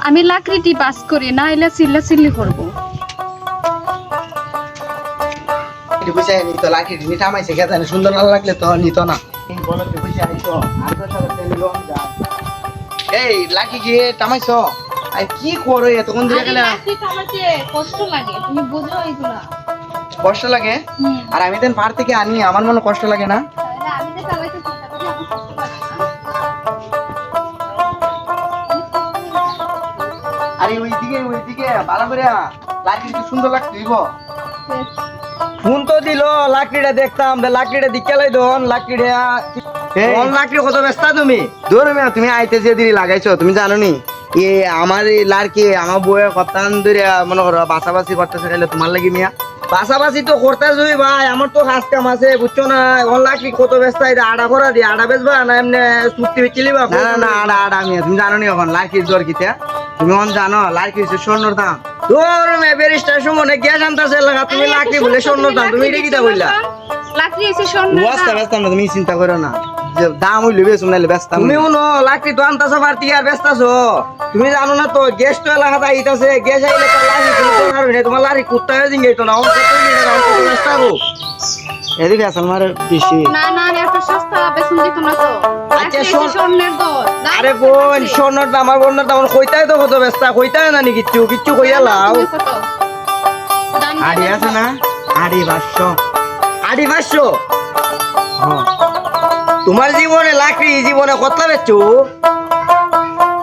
আমি লাকড়িটি পাস করি না এলে চিল্লাচিল্লি করবো। সুন্দর না লাগলে তো নিত না। এই লাকি গিয়ে টামাইছ কি করো এতক্ষণ ধরে গেলে কষ্ট লাগে, তুমি বুঝো এগুলা। কষ্ট লাগে? আর আমি দেন পাহাড় থেকে আনি, আমার মনে কষ্ট লাগে না? আমি তো চালাইতে চেষ্টা করি, আমার কষ্ট লাগে না। আরে ওইদিকে ভালো করে লাকড়ি কি সুন্দর লাগতো ফোন তো দিল লাকড়িটা দেখতাম লাকড়িটা দিকে লাই দন লাকড়িটা লাকড়ি কত ব্যস্ত তুমি দূর তুমি আইতে যে দিদি লাগাইছো তুমি জানো নি এ আমার এই লাড়কি আমার বউয়ের কথা ধরে মনে করো বাসাবাসি করতেছে গেলে তোমার লাগি মিয়া বাসাবাসি তো করতে যাই ভাই আমার তো কাজ কাম আছে বুঝছো না ওর লাকড়ি কত ব্যস্ত এটা আড়া করা দিয়ে আড়া বেচবা না এমনি চুক্তি বেচিলিবা না না আড়া মিয়া তুমি জানো নি এখন লাকড়ির জ্বর কিতে তুমি এখন জানো লাকড়ি হচ্ছে স্বর্ণর দাম তোর মে বেরিস্টার সুমনে কে জানতাছে লাগা তুমি লাকড়ি বলে স্বর্ণর দাম তুমি এটা কিটা বললা লাকড়ি এসে স্বর্ণ ওয়াস্তা ব্যস্ত না তুমি চিন্তা করো না যে দাম হইলে বেশ নাইলে ব্যস্ত তুমি উনো লাকড়ি তো আনতাছো পারতি আর ব্যস্তাছো তুমি জানো না তো গ্যাস তো এলাকাতে আইতাছে গ্যাস আইলে তো লাকড়ি কোনো কারণ নেই তোমার লাকড়ি কুত্তা হয়ে জিঙ্গে তো না অন কত নিয়ে দাও কত ব্যস্ত গো এদিকে আসল মার বেশি না না এত সস্তা বেতন দিত না তো আচ্ছা স্বর্ণের দর আরে বোন স্বর্ণর দাম আর বন্যার দাম কইতাই তো কত ব্যস্ত কইতাই না নি কিচ্ছু কইয়া লাও আড়ি আছে না আড়ি 500 তোমার জীবনে লাকড়ি জীবনে কত বেচছো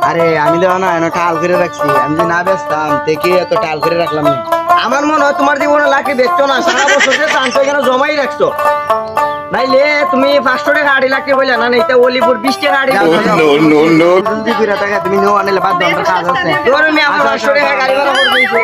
আরে আমি দেওয়া না এনে টাল করে রাখছি আমি যদি না বেচতাম দেখি এত টাল করে রাখলাম না আমার মনে হয় তোমার জীবনে লাকড়ি বেচছো না সারা বছর এখানে জমাই রাখছো নাইলে তুমি 500 টাকা আড়ি লাকড়ি বললে না এটা অলিপুর 20 টাকা আড়ি তুমি নিও আনলে বাদ দাও কাজ আছে তোর আমি 500 টাকা গাড়ি ভাড়া করে দিয়েছি